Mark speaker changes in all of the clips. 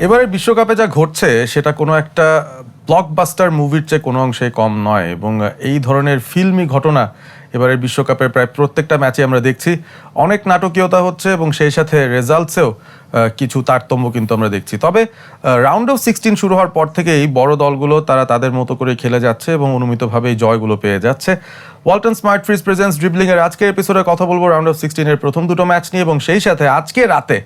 Speaker 1: এবারের বিশ্বকাপে যা ঘটছে সেটা কোনো একটা ব্লকবাস্টার মুভির চেয়ে কোনো অংশে কম নয় এবং এই ধরনের ফিল্মি ঘটনা এবারের বিশ্বকাপের প্রায় প্রত্যেকটা ম্যাচে আমরা দেখছি। অনেক নাটকীয়তা হচ্ছে এবং সেই সাথে রেজাল্টসেও কিছু তারতম্য কিন্তু আমরা দেখছি। তবে রাউন্ড অফ 16 শুরু হওয়ার পর থেকেই বড় দলগুলো তারা তাদের মতো করে খেলে যাচ্ছে এবং অনুমিতভাবেই জয়গুলো পেয়ে যাচ্ছে। Walton smart fridge presence dribbling এর আজকের এপিসোডে কথা বলবো রাউন্ড অফ 16 এর প্রথম দুটো ম্যাচ নিয়ে এবং সেই সাথে আজকে রাতে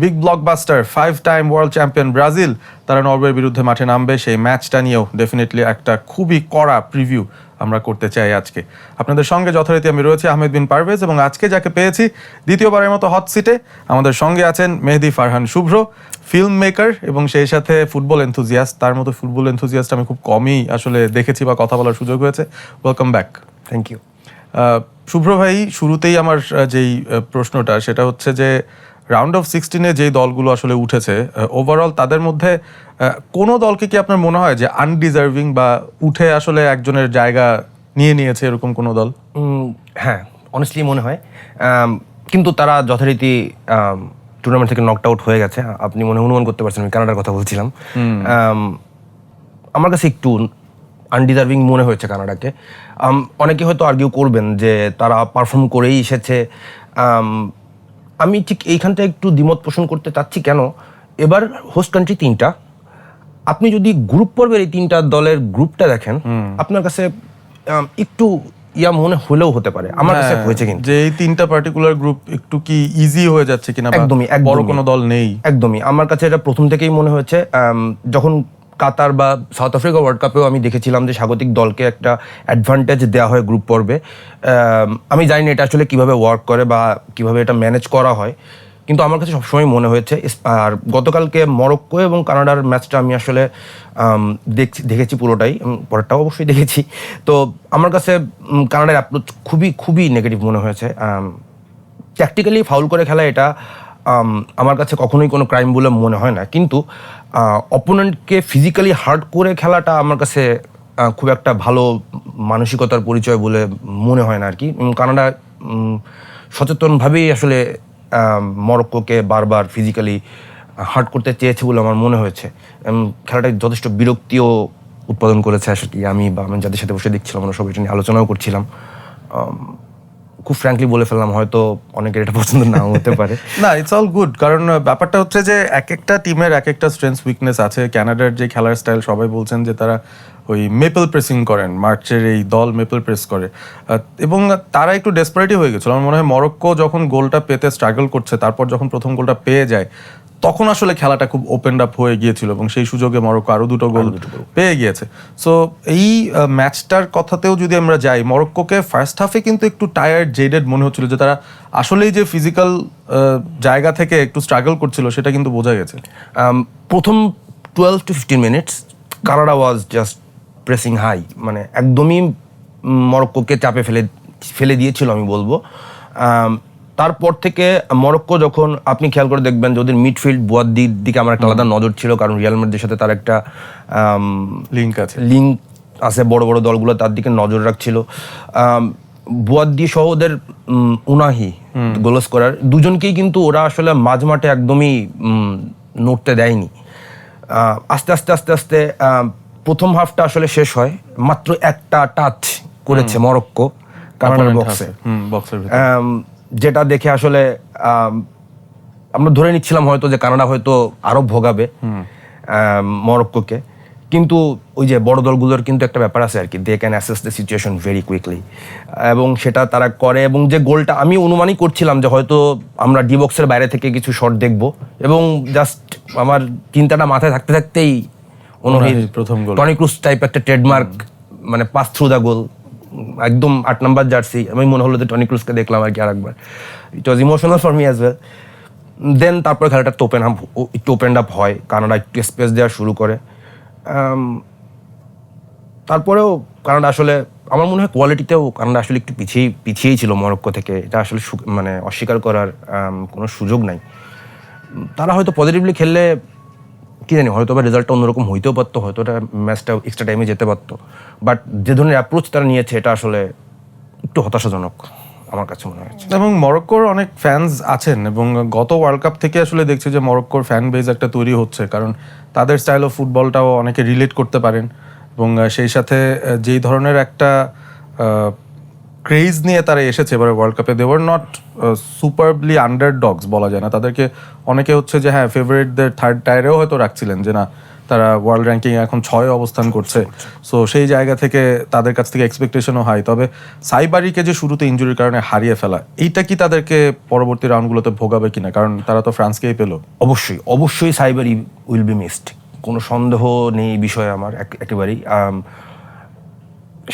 Speaker 1: big blockbuster 5 time world champion Brazil তারা নরওয়ের বিরুদ্ধে মাঠে নামবে, সেই ম্যাচটা নিয়েও ডেফিনেটলি একটা খুবই কড়া প্রিভিউ আমরা করতে চাই আজকে। আপনাদের সঙ্গে যথারীতি আমি রয়েছি আহমেদ বিন পারভেজ এবং আজকে যাকে পেয়েছি দ্বিতীয়বারের মতো হট সিটে আমাদের সঙ্গে আছেন মেহেদি ফারহান শুভ্র, ফিল্ম মেকার এবং সেই সাথে ফুটবল এনথুজিয়াস্ট। তার মতো ফুটবল এনথুজিয়াস্ট আমি খুব কমই আসলে দেখেছি বা কথা বলার সুযোগ হয়েছে। Welcome back.
Speaker 2: Thank you.
Speaker 1: Shubhro ভাই, শুরুতেই আমার যেই প্রশ্নটা সেটা হচ্ছে যে রাউন্ড অফ 16-এ যেই দলগুলো আসলে উঠেছে ওভারঅল তাদের মধ্যে কোনো দলকে কি আপনার মনে হয় যে আনডিজার্ভিং বা উঠে আসলে একজনের জায়গা নিয়ে নিয়েছে এরকম কোনো দল?
Speaker 2: হ্যাঁ, অনেস্টলি মনে হয়, কিন্তু তারা যথারীতি টুর্নামেন্ট থেকে নকড আউট হয়ে গেছে। আপনি মনে অনুমান করতে পারছেন আমি কানাডার কথা বলছিলাম। আমার কাছে একটু আনডিজার্ভিং মনে হয়েছে কানাডাকে। অনেকে হয়তো আর্গিউ করবেন যে তারা পারফর্ম করেই এসেছে। আমি ঠিক এইখানটা একটু দ্বিমত পোষণ করতে চাচ্ছি। কেন? এবার হোস্ট কান্ট্রি 3টা, আপনি যদি গ্রুপ পর্বের এই 3টা দলের গ্রুপটা দেখেন আপনার কাছে একটু মনে হলেও হতে পারে। আমার কাছে হয়েছে কিন্তু
Speaker 1: যে এই 3টা পার্টিকুলার গ্রুপ একটু কি ইজি হয়ে যাচ্ছে কিনা,
Speaker 2: একদমই
Speaker 1: বড় কোনো দল নেই।
Speaker 2: একদমই আমার কাছে এটা প্রথম থেকেই মনে হয়েছে। যখন কাতার বা সাউথ আফ্রিকা ওয়ার্ল্ড কাপেও আমি দেখেছিলাম যে স্বাগতিক দলকে একটা অ্যাডভান্টেজ দেওয়া হয় গ্রুপ পর্বে। আমি জানি না এটা আসলে কিভাবে ওয়ার্ক করে বা কিভাবে এটা ম্যানেজ করা হয়, কিন্তু আমার কাছে সবসময় মনে হয়েছে। আর গতকালকে মরক্কো এবং কানাডার ম্যাচটা আমি আসলে দেখেছি পুরোটাই, পরেরটাও অবশ্যই দেখেছি। তো আমার কাছে কানাডার অ্যাপ্রোচ খুবই নেগেটিভ মনে হয়েছে। ট্যাকটিক্যালি ফাউল করে খেলা এটা আমার কাছে কখনোই কোনো ক্রাইম বলে মনে হয় না, কিন্তু অপোনেন্টকে ফিজিক্যালি হার্ড করে খেলাটা আমার কাছে খুব একটা ভালো মানসিকতার পরিচয় বলে মনে হয় না আর কি। কানাডা সচেতনভাবেই আসলে মরক্কোকে বারবার ফিজিক্যালি হার্ট করতে চেয়েছে বলে আমার মনে হয়েছে। খেলাটা যথেষ্ট বিরক্তিও উৎপাদন করেছে আসলে। আমি যাদের সাথে বসে দেখছিলাম আমরা সবাই এটা নিয়ে আলোচনাও করছিলাম। খুব ফ্র্যাঙ্কলি বলে ফেললাম, হয়তো অনেকের এটা পছন্দ নাও হতে পারে।
Speaker 1: না, ইটস অল গুড, কারণ ব্যাপারটা হচ্ছে যে এক একটা টিমের এক একটা স্ট্রেংথ উইকনেস আছে। কানাডার যে খেলার স্টাইল সবাই বলছেন যে তারা ওই মেপল প্রেসিং করেন, মার্চের এই দল মেপল প্রেস করে এবং তারা একটু ডেসপারেটই হয়ে গেছিল। আমার মনে হয় মরক্কো যখন গোলটা পেতে স্ট্রাগল করছে, তারপর যখন প্রথম গোলটা পেয়ে যায় তখন আসলে খেলাটা খুব ওপেন আপ হয়ে গিয়েছিল এবং সেই সুযোগে মরক্কো আরও দুটো গোল পেয়ে গিয়েছে। সো এই ম্যাচটার কথাতেও যদি আমরা যাই, মরক্কোকে ফার্স্ট হাফে কিন্তু একটু টায়ার্ড জেডেড মনে হচ্ছিল, যে তারা আসলেই যে ফিজিক্যাল জায়গা থেকে একটু স্ট্রাগল করছিল সেটা কিন্তু বোঝা গেছে।
Speaker 2: প্রথম 12 to 15 minutes Canada was just pressing high, মানে একদমই মরক্কোকে চাপে ফেলে দিয়েছিল আমি বলবো। তারপর থেকে মরক্কো যখন আপনি খেয়াল করে দেখবেন যে ওদের মিডফিল্ড বুয়াদ্দির দিকে আমার একটা আলাদা নজর ছিল, কারণ রিয়াল মাদ্রিদের সাথে তার একটা লিঙ্ক আছে, বড় বড় দলগুলো তার দিকে নজর রাখছিল। বুয়াদ্দি সহ ওদের উনাহি গোল স্কোরার দুজনকেই কিন্তু ওরা আসলে মাঝমাঠে একদমই নড়তে দেয়নি। আস্তে আস্তে প্রথম হাফটা আসলে শেষ হয়, মাত্র একটা টাচ করেছে মরক্কো কানাডার বক্সে, যেটা দেখে আসলে আমরা ধরে নিচ্ছিলাম হয়তো যে কানাডা হয়তো আরো ভোগাবে মরক্কোকে। কিন্তু ওই যে বড় দলগুলোর কিন্তু একটা ব্যাপার আছে আর কি, they can assess the situation very quickly, এবং সেটা তারা করে। এবং যে গোলটা আমি অনুমানই করছিলাম যে হয়তো আমরা ডি বক্সের বাইরে থেকে কিছু শট দেখবো, এবং জাস্ট আমার চিন্তাটা মাথায় থাকতেই অনুহির
Speaker 1: প্রথম গোল,
Speaker 2: টনি ক্রুস টাইপ একটা ট্রেডমার্ক, মানে পাস থ্রু দ্য গোল, একদম 8 নম্বর জার্সি। আমি মনে হলো যে টনি ক্রুসকে দেখলাম আর কি আরেকবার। It was emotional for me as well. Then তারপরে খেলাটা একটু ওপেন আপ হয়, কানাডা একটু স্পেস দেওয়া শুরু করে। তারপরেও কানাডা আসলে আমার মনে হয় কোয়ালিটিতেও কানাডা আসলে একটু পিছিয়েই ছিল মরক্কো থেকে, এটা আসলে মানে অস্বীকার করার কোনো সুযোগ নাই। তারা হয়তো পজিটিভলি খেললে কি জানি হয়তো বা রেজাল্টটা অন্যরকম হইতেও পারতো, হয়তো এটা ম্যাচটা এক্সট্রা টাইমে যেতে পারতো। বাট যে ধরনের অ্যাপ্রোচ তারা নিয়েছে এটা আসলে একটু হতাশাজনক। আমার কাছে মনে হয়েছে।
Speaker 1: এবং মরক্কোর অনেক ফ্যান্স আছেন এবং গত ওয়ার্ল্ড কাপ থেকে আসলে দেখছি যে মরক্কোর ফ্যান বেজ একটা তৈরি হচ্ছে, কারণ তাদের স্টাইল অফ ফুটবলটাও অনেকে রিলেট করতে পারেন এবং সেই সাথে যেই ধরনের একটা ক্রেজ নিয়ে তারা এসেছে এবারে ওয়ার্ল্ড কাপে, দে ওয়ার নট সুপারবলি আন্ডারডগস বলা যায় না তাদেরকে। অনেকে হচ্ছে যে হ্যাঁ ফেভারিটদের থার্ড টায়ারেও হয়তো রাখছিলেন যে না তারা ওয়ার্ল্ড র্যাঙ্কিং এখন 6 অবস্থান করছে, সো সেই জায়গা থেকে তাদের কাছ থেকে এক্সপেকটেশনও হাই। তবে সাইবারিকে যে শুরুতে ইনজুরির কারণে হারিয়ে ফেলা, এইটা কি তাদেরকে পরবর্তী রাউন্ডগুলোতে ভোগাবে কিনা, কারণ তারা তো ফ্রান্সকেই পেলো।
Speaker 2: অবশ্যই সাইবারি উইল বি মিসড, কোনো সন্দেহ নেই এই বিষয়ে আমার একেবারেই।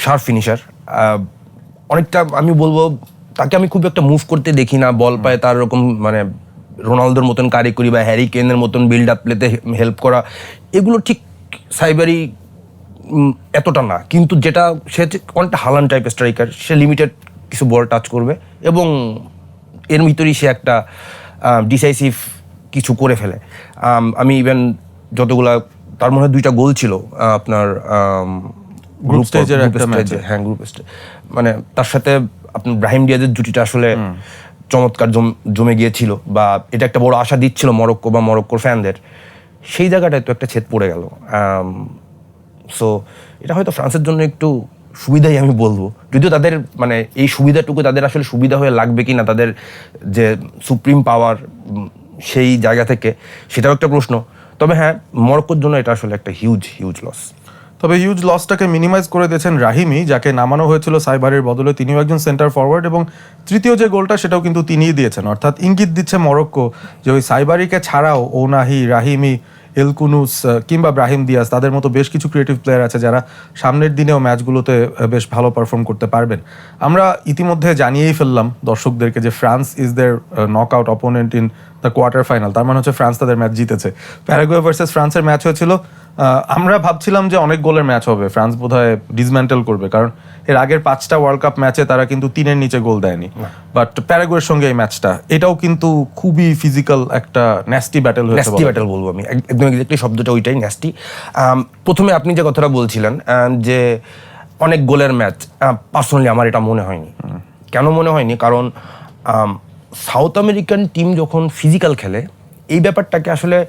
Speaker 2: শার্প ফিনিশার, অনেকটা আমি বলবো তাকে আমি খুব একটা মুভ করতে দেখি না, বল পায় তার এরকম মানে রোনালদোর মতন কারিগরি বা হ্যারি কেনের মতন বিল্ড আপ প্লেতে হেল্প করা, এগুলো ঠিক সাইবারি এতটা না। কিন্তু যেটা সে অনেকটা হালান টাইপের স্ট্রাইকার, সে লিমিটেড কিছু বল টাচ করবে এবং এর ভিতরেই সে একটা ডিসাইসিভ কিছু করে ফেলে। আমি ইভেন যতগুলা, তার মনে হয় 2টা গোল ছিল আপনার
Speaker 1: গ্রুপ স্টেজের একটা ম্যাচে,
Speaker 2: হ্যাঁ গ্রুপ স্টেজ, মানে তার সাথে আপনার ব্রাহিম ডিয়াজের জুটিটা আসলে চমৎকার জমে গিয়েছিল, বা এটা একটা বড় আশা দিচ্ছিল মরক্কো বা মরক্কোর ফ্যানদের। সেই জায়গাটায় তো একটা ছেদ পড়ে গেল। সো এটা হয়তো ফ্রান্সের জন্য একটু সুবিধাই আমি বলবো, যদিও তাদের মানে এই সুবিধাটুকু তাদের আসলে সুবিধা হয়ে লাগবে কি না তাদের যে সুপ্রিম পাওয়ার সেই জায়গা থেকে, সেটাও একটা প্রশ্ন। তবে হ্যাঁ, মরক্কোর জন্য এটা আসলে একটা হিউজ লস।
Speaker 1: তবে হিউজ লসটাকে মিনিমাইজ করে দিয়েছেন রাহিমি, যাকে নামানো হয়েছিল সাইবারের বদলে। তিনিও একজন সেন্টার ফরওয়ার্ড এবং তৃতীয় যে গোলটা সেটাও কিন্তু তিনিই দিয়েছেন। অর্থাৎ ইঙ্গিত দিচ্ছে মরক্কো যে ওই সাইবারিকে ছাড়াও ওনাহি, রাহিমি, এলকুনুস কিংবা ব্রাহিম দিয়াজ, তাদের মতো বেশ কিছু ক্রিয়েটিভ প্লেয়ার আছে যারা সামনের দিনেও ম্যাচগুলোতে বেশ ভালো পারফর্ম করতে পারবেন। আমরা ইতিমধ্যে জানিয়েই ফেললাম দর্শকদেরকে যে France is their knock out opponent in the quarter final. তার মানে হচ্ছে ফ্রান্স তাদের ম্যাচ জিতেছে। প্যারাগুয়ে ভার্সেস ফ্রান্সের ম্যাচ হয়েছিল। আমরা ভাবছিলাম যে অনেক গোলের ম্যাচ হবে, ফ্রান্স বোধহয় ডিসম্যান্টেল করবে, কারণ এর আগের 5টা ওয়ার্ল্ড কাপ ম্যাচে তারা কিন্তু 3-এর নিচে গোল দেয়নি। বাট প্যারাগুয়ের সঙ্গে এই ম্যাচটা, এটাও কিন্তু খুবই ফিজিক্যাল একটা ন্যাস্টি ব্যাটেল হয়েছে।
Speaker 2: ন্যাস্টি ব্যাটেল বলবো আমি, একদম এক্স্যাক্টলি শব্দটা ওইটাই, ন্যাস্টি। প্রথমে আপনি যে কথাটা বলছিলেন যে অনেক গোলের ম্যাচ, পার্সোনালি আমার এটা মনে হয়নি। কেন মনে হয়নি? কারণ সাউথ আমেরিকান টিম যখন ফিজিক্যাল খেলে, এই ব্যাপারটাকে আসলে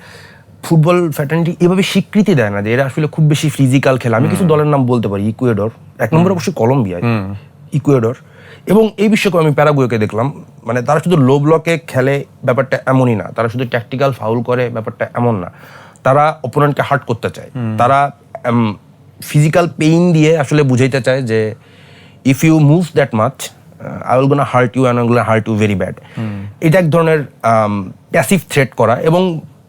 Speaker 2: ফুটবল ফ্যাটার্নিটি এভাবে স্বীকৃতি দেয় না যে এরা আসলে খুব বেশি ফিজিক্যাল খেলে। আমি কিছু দলের নাম বলতে পারি, ইকুয়েডর 1 নম্বর, অবশ্যই কলম্বিয়া, ইকুয়েডর, এবং এই বিশ্বকাপে আমি প্যারাগুয়েকে দেখলাম, মানে তারা শুধু লো ব্লকে খেলে ব্যাপারটা এমনই না, তারা শুধু ট্যাকটিক্যাল ফাউল করে ব্যাপারটা এমন না, তারা অপোনেন্টকে হার্ট করতে চায়, তারা ফিজিক্যাল পেইন দিয়ে আসলে বুঝাইতে চায় যে if you move that much I will gonna hurt you and I will gonna hurt you very bad. এটা এক ধরনের প্যাসিভ থ্রেট করা। এবং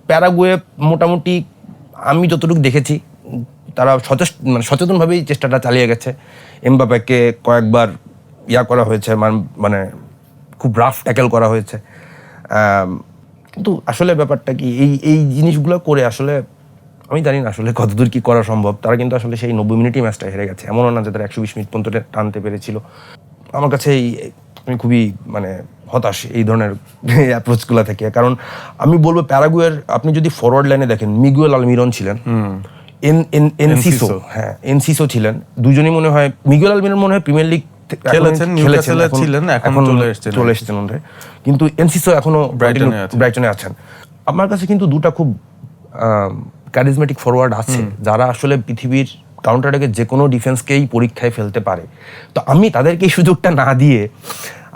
Speaker 2: প্যারাগুয়ে মোটামুটি আমি যতটুকু দেখেছি তারা সচেতনভাবেই চেষ্টাটা চালিয়ে গেছে। এমবাপ্পেকে কয়েকবার করা হয়েছে, মানে খুব রাফ ট্যাকেল করা হয়েছে, কিন্তু আসলে ব্যাপারটা কি এই জিনিসগুলো করে আসলে আমি জানি না আসলে কতদূর কি করা সম্ভব। তারা কিন্তু আসলে সেই 90 মিনিটই ম্যাচটা হেরে গেছে, এমনও না যে তারা 120 মিনিট পর্যন্ত টানতে পেরেছিল। আমার কাছে আমি খুবই মানে হতাশ এই ধরনের অ্যাপ্রোচগুলো থেকে। কারণ আমি বলবো প্যারাগুয়ের, আপনি যদি ফরওয়ার্ড লাইনে দেখেন, মিগুয়েল আলমিরন ছিলেন, এনসিসো ছিলেন, দুজনই মনে হয়, মিগুয়েল আলমিরন মনে হয় প্রিমিয়ার লিগ খেলেছেন, এখন চলে এসেছেন ওদের, কিন্তু এনসিসো এখনো ব্রাইটনে আছেন। আমার কাছে কিন্তু 2টা খুব ক্যারিজমেটিক ফরওয়ার্ড আছে যারা আসলে পৃথিবীর কাউন্টার অ্যাটাকে যে কোনো ডিফেন্সকেই পরীক্ষায় ফেলতে পারে। তো আমি তাদেরকে এই সুযোগটা না দিয়ে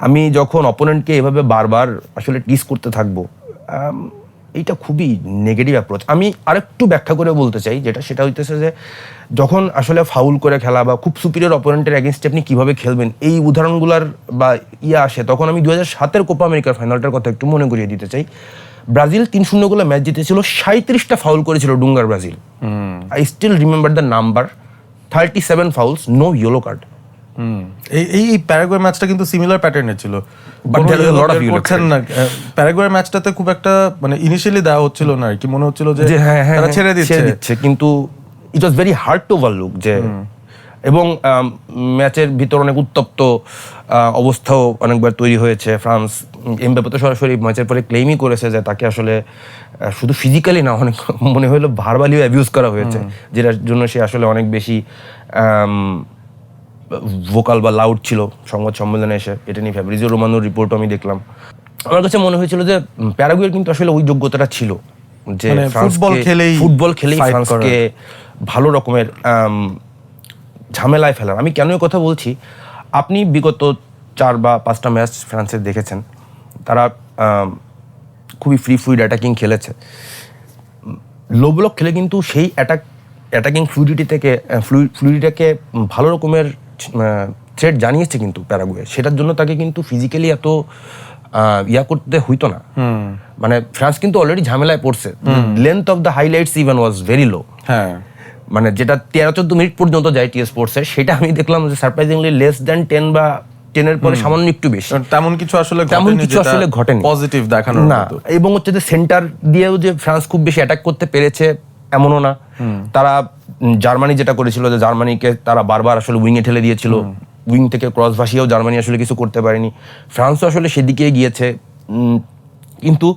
Speaker 2: আমি যখন অপোনেন্টকে এভাবে বারবার আসলে টিস করতে থাকবো, এইটা খুবই নেগেটিভ অ্যাপ্রোচ। আমি আরেকটু ব্যাখ্যা করে বলতে চাই, সেটা হইতেছে যে যখন আসলে ফাউল করে খেলা বা খুব সুপিরিয়র অপোনেন্টের এগেনস্টে আপনি কীভাবে খেলবেন, এই উদাহরণগুলোর বা আসে, তখন আমি 2007-এর কোপা আমেরিকার ফাইনালটার কথা একটু মনে করিয়ে দিতে চাই। ব্রাজিল 3-0 গোলে ম্যাচ জিতেছিল, 37টা ফাউল করেছিল ডুঙ্গার Brazil. I still remember the number, 37 fouls, no yellow card.
Speaker 1: এই প্যারাগুয়ে ম্যাচটা কিন্তু সিমিলার প্যাটার্নের ছিল। প্যারাগুয়ের ম্যাচটাতে খুব একটা মানে ইনিশিয়ালি দেওয়া হচ্ছিল না আর কি, মনে হচ্ছিল যে তারা ছেড়ে দিচ্ছে,
Speaker 2: কিন্তু it was very hard to overlook যে। এবং ম্যাচের ভিতর অনেক উত্তপ্ত অবস্থাও অনেকবার তৈরি হয়েছে। ফ্রান্স, এমবাপ্পে তো সরাসরি ম্যাচের পরে ক্লেমই করেছে যে তাকে আসলে শুধু ফিজিক্যালি না, অনেক মনে হলো ভার্বালিও অ্যাবিউজ করা হয়েছে, যেটার জন্য সে আসলে অনেক বেশি ভোকাল বা লাউড ছিল সংবাদ সম্মেলনে এসে, এটা নিয়ে ফ্যাব্রিজিও রোমানোর রিপোর্টও আমি দেখলাম। আমার কাছে মনে হয়েছিল যে প্যারাগুয়ের কিন্তু আসলে ওই যোগ্যতাটা ছিল যে
Speaker 1: মানে ফুটবল
Speaker 2: খেলেই
Speaker 1: fight
Speaker 2: ফ্রান্সকে ভালো রকমের ঝামেলায় ফেলার। আমি কেন এই কথা বলছি, আপনি বিগত 4 বা 5টা ম্যাচ ফ্রান্সের দেখেছেন, তারা খুবই ফ্লুইড অ্যাটাকিং খেলেছে। লো ব্লক খেলে কিন্তু সেই অ্যাটাকিং ফ্লুইডিটিকে ভালো রকমের থ্রেট জানিয়েছে কিন্তু প্যারাগুয়ে। সেটার জন্য তাকে কিন্তু ফিজিক্যালি এত করতে হইতো না। মানে ফ্রান্স কিন্তু অলরেডি ঝামেলায় পড়ছে। Length of the highlights even was very low.
Speaker 1: হ্যাঁ,
Speaker 2: মানে যেটা 13-14 মিনিট পর্যন্ত যায় টি স্পোর্টসের, সেটা আমি দেখলাম যে সারপ্রাইজিংলি লেস দ্যান 10 বা 10-এর পরে সামান্য একটু বেশি।
Speaker 1: তেমন কিছু আসলে
Speaker 2: ঘটেনি
Speaker 1: পজিটিভ দেখানোর
Speaker 2: না।
Speaker 1: মতো।
Speaker 2: এবং হচ্ছে যে সেন্টার দিয়েও যে ফ্রান্স খুব বেশি অ্যাটাক করতে পেরেছে এমনও না। তারা জার্মানি যেটা করেছিল, যে জার্মানিকে তারা বারবার আসলে উইংয়ে ঠেলে দিয়েছিল, উইং থেকে ক্রস ভাসিয়েও জার্মানি আসলে কিছু করতে পারেনি। ফ্রান্সও আসলে সেদিকে গিয়েছে, কিন্তু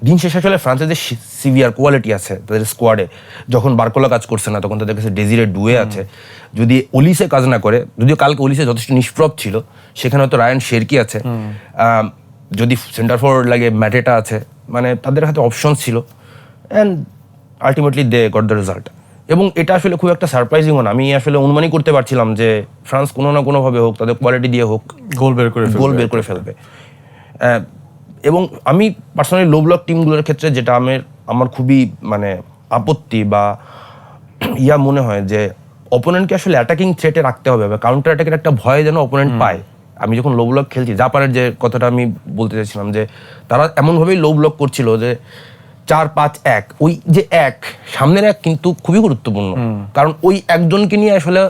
Speaker 2: দিন শেষে আসলে ফ্রান্সের যে সিভিয়ার কোয়ালিটি আছে তাদের স্কোয়াডে, যখন বার্কোলা কাজ করছে না তখন তাদের কাছে ডেজিরে ডুয়ে আছে। যদি ওলিসে কাজ না করে, যদিও কালকে ওলিসে যথেষ্ট নিষ্প্রভ ছিল, সেখানে হয়তো রায়ান শেরকি আছে, যদি সেন্টার ফরওয়ার্ড লাগে ম্যাটেটা আছে, মানে তাদের হাতে অপশন ছিল, and ultimately they got the result. এবং এটা আসলে খুব একটা সারপ্রাইজিংও না। আমি আসলে অনুমানই করতে পারছিলাম যে ফ্রান্স কোনো না কোনোভাবে হোক, তাদের কোয়ালিটি দিয়ে হোক,
Speaker 1: গোল বের করে
Speaker 2: ফেলবে। এবং আমি পার্সোনালি লো ব্লক টিমগুলোর ক্ষেত্রে যেটা আমার খুবই মানে আপত্তি বা মনে হয় যে অপোনেন্টকে আসলে অ্যাটাকিং থ্রেটে রাখতে হবে, বা কাউন্টার অ্যাটাকের একটা ভয় যেন অপোনেন্ট পায়। আমি যখন লো ব্লক খেলছি, জাপানের যে কথাটা আমি বলতে চাইছিলাম, যে তারা এমনভাবেই লো ব্লক করছিল যে 4-5-1, ওই যে সামনের কিন্তু খুবই গুরুত্বপূর্ণ, কারণ ওই একজনকে নিয়ে আসলে